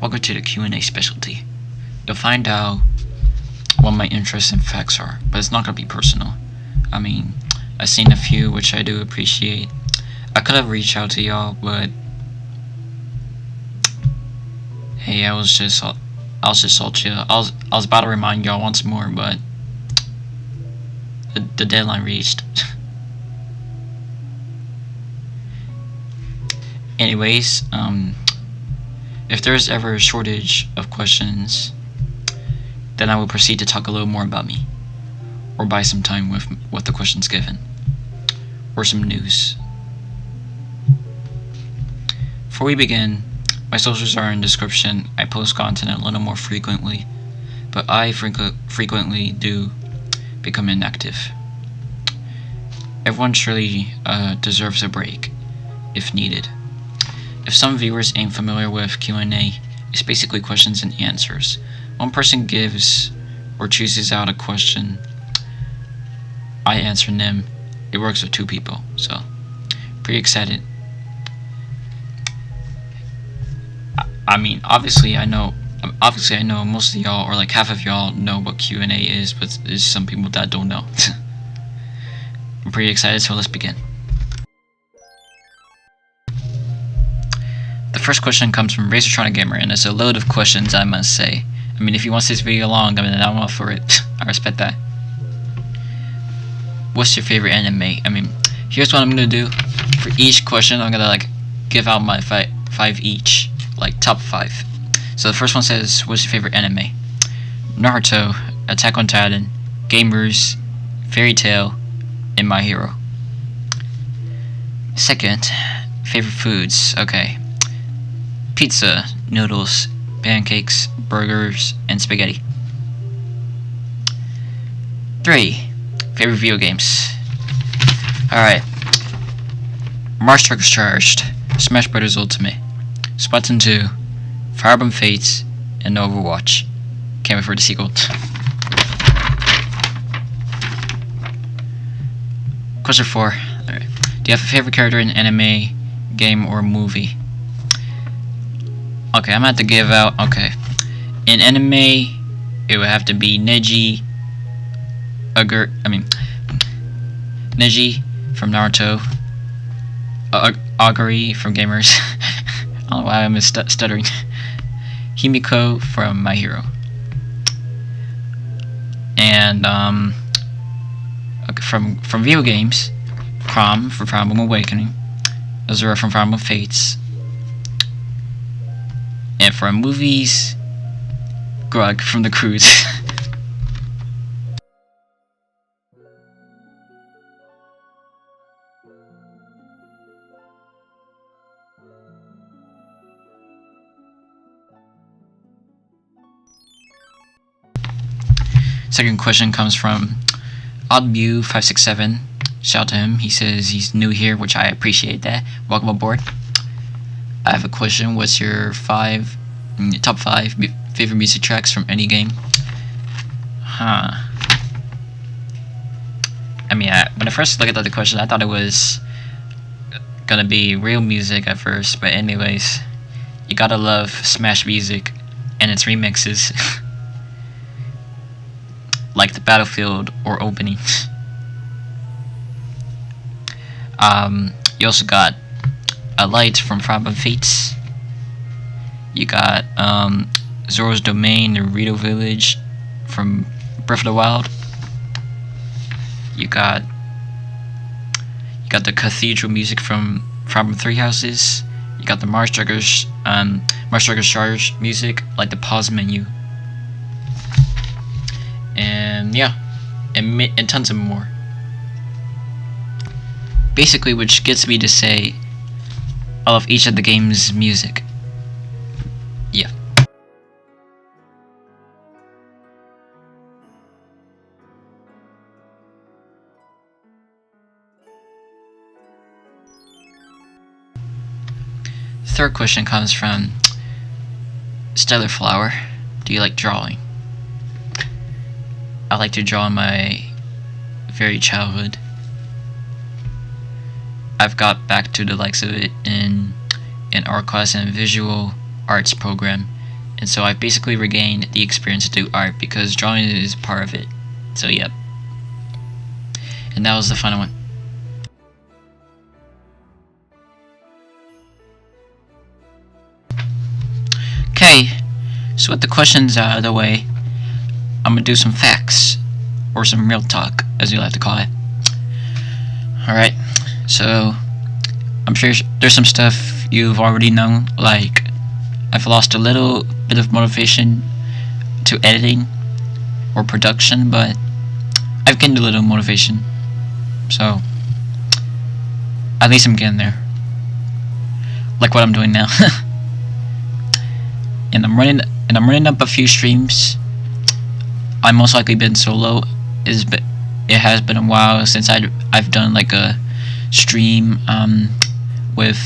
Welcome to the Q&A specialty. You'll find out what my interests and facts are, but it's not going to be personal. I mean, I've seen a few which I do appreciate. I could have reached out to y'all, but hey, I was just all chill. I was about to remind y'all once more, but the deadline reached. Anyways, if there's ever a shortage of questions, then I will proceed to talk a little more about me, or buy some time with the questions given, or some news. Before we begin, my socials are in the description. I post content a little more frequently, but I frequently do become inactive. Everyone surely deserves a break, if needed. If some viewers ain't familiar with Q&A, it's basically questions and answers. One person gives or chooses out a question, I answer them. It works with two people, so pretty excited. I mean, obviously I know most of y'all, or like half of y'all, know what Q&A is, but there's some people that don't know. I'm pretty excited, so let's begin. The first question comes from Razortronic Gamer, and it's a load of questions, I must say. I mean, if he wants this video long, I mean, I'm all for it. I respect that. What's your favorite anime? I mean, here's what I'm gonna do. For each question, I'm gonna like give out my five each, like top 5. So the first one says, what's your favorite anime? Naruto, Attack on Titan, Gamers, Fairy Tail, and My Hero. Second, favorite foods. Okay. Pizza, noodles, pancakes, burgers, and spaghetti. 3. Favorite video games. Alright. Mars Truckers Charged, Smash Bros. Ultimate, Splatoon 2, Fire Emblem Fates, and Overwatch. Can't wait for the sequel. Question 4. Alright. Do you have a favorite character in an anime, game, or movie? Okay, I'm gonna have to give out. Okay, in anime, it would have to be Neji from Naruto, Aguri from Gamers. I don't know why I'm stuttering. Himiko from My Hero, and okay, from video games, Chrom from Fire Emblem Awakening, Azura from Fire Emblem Fates. And for movies, Grug from The Cruise. Second question comes from Oddview567. Shout out to him. He says he's new here, which I appreciate that. Welcome aboard. I have a question. What's your top 5 favorite music tracks from any game? I mean, when I first looked at the question, I thought it was gonna be real music at first, but anyways, you gotta love Smash music and its remixes, like the Battlefield or opening. You also got a Light from Fire Emblem Fates. You got Zora's Domain, the Rito Village from Breath of the Wild. You got the Cathedral music from Fire Emblem Three Houses. You got the Mars Truckers Charge music, like the pause menu. And yeah, and tons of more. Basically, which gets me to say, I love each of the game's music. Yeah. Third question comes from Stellar Flower. Do you like drawing? I like to draw in my very childhood. I've got back to the likes of it in an art class and visual arts program And so I basically regained the experience to do art because drawing is part of it. So yep. And that was the final one. Okay, so with the questions out of the way, I'm gonna do some facts, or some real talk, as you like to call it. Alright, so I'm sure there's some stuff you've already known, like I've lost a little bit of motivation to editing or production, but I've gained a little motivation, so at least I'm getting there, like what I'm doing now. and I'm running up a few streams. I've most likely been solo. It has been a while since I've done like a stream with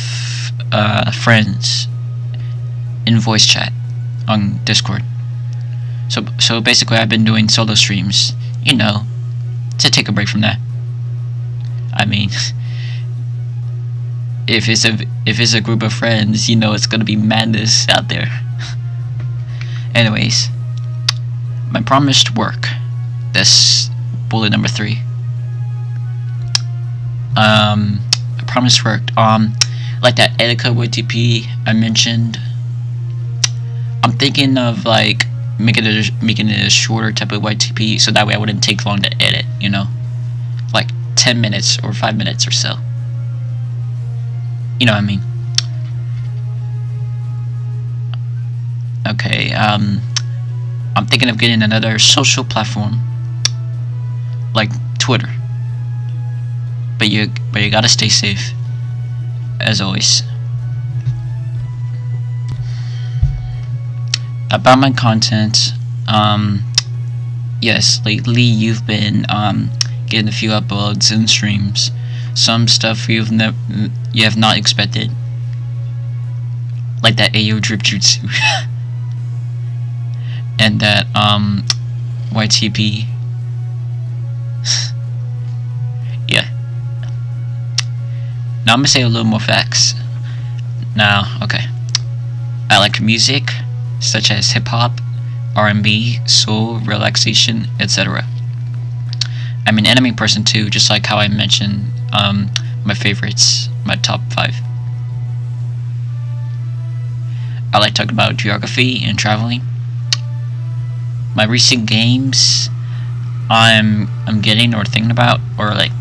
friends in voice chat on Discord. So basically I've been doing solo streams, you know, to take a break from that. I mean, if it's a group of friends, you know it's gonna be madness out there. Anyways, my promised work. That's bullet number 3. I promised work. Like that Etika YTP I mentioned. I'm thinking of like making it a shorter type of YTP, so that way I wouldn't take long to edit. You know, like 10 minutes or 5 minutes or so. You know what I mean? Okay. I'm thinking of getting another social platform, like Twitter. But you gotta stay safe, as always. About my content, yes, lately you've been getting a few uploads and streams. Some stuff you have not expected, like that AO drip jutsu. And that YTP. Yeah. Now I'm gonna say a little more facts. Now, okay. I like music such as hip hop, R&B, soul, relaxation, etc. I'm an anime person too, just like how I mentioned my favorites, my top 5. I like talking about geography and traveling. My recent games I'm getting or thinking about, or like,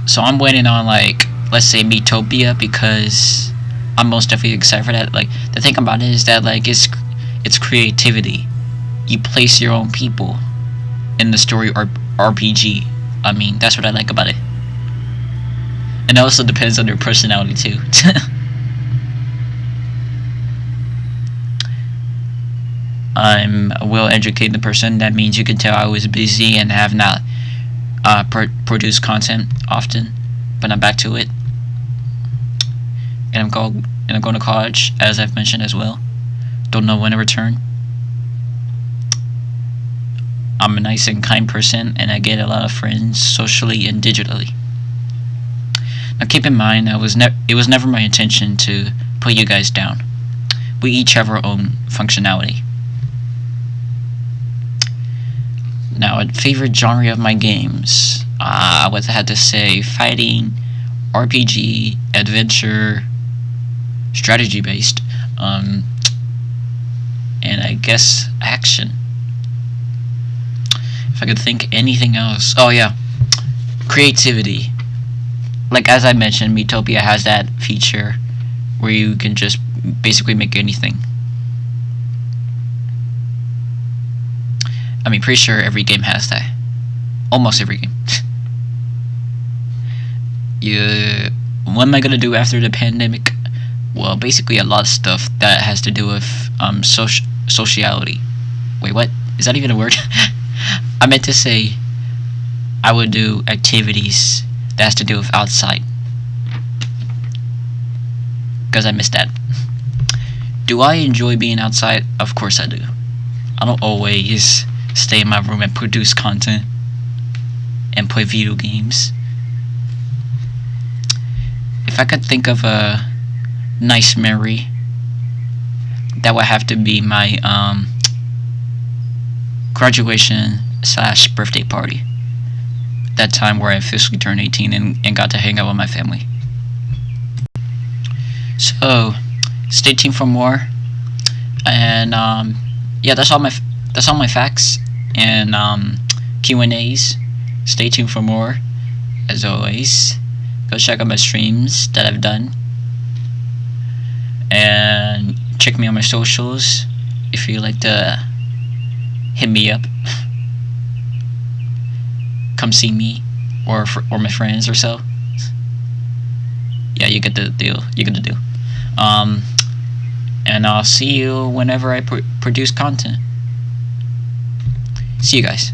so I'm waiting on, like, let's say Metopia, because I'm most definitely excited for that. Like, the thing about it is that, like, it's creativity. You place your own people in the story or RPG. I mean, that's what I like about it. And it also depends on your personality too. I'm a well-educated person. That means you can tell I was busy and have not produced content often, but I'm back to it. And I'm going to college, as I've mentioned as well. Don't know when to return. I'm a nice and kind person, and I get a lot of friends socially and digitally. Now keep in mind, it was never my intention to put you guys down. We each have our own functionality. Now, a favorite genre of my games, I would have to say fighting, RPG, adventure, strategy-based, and I guess action. If I could think anything else, oh yeah, creativity. Like as I mentioned, Metopia has that feature where you can just basically make anything. I mean, pretty sure every game has that. Almost every game. What am I gonna do after the pandemic? Well, basically a lot of stuff that has to do with sociality. Wait, what? Is that even a word? I meant to say I would do activities that has to do with outside, because I missed that. Do I enjoy being outside? Of course I do. I don't always stay in my room and produce content and play video games. If I could think of a nice memory, that would have to be my graduation / birthday party. That time where I officially turned 18 and got to hang out with my family. So stay tuned for more. And yeah, that's all my facts and Q&As. Stay tuned for more. As always, go check out my streams that I've done, and check me on my socials if you like to hit me up. Come see me or my friends or so. Yeah, you get the deal. And I'll see you whenever I produce content. See you guys.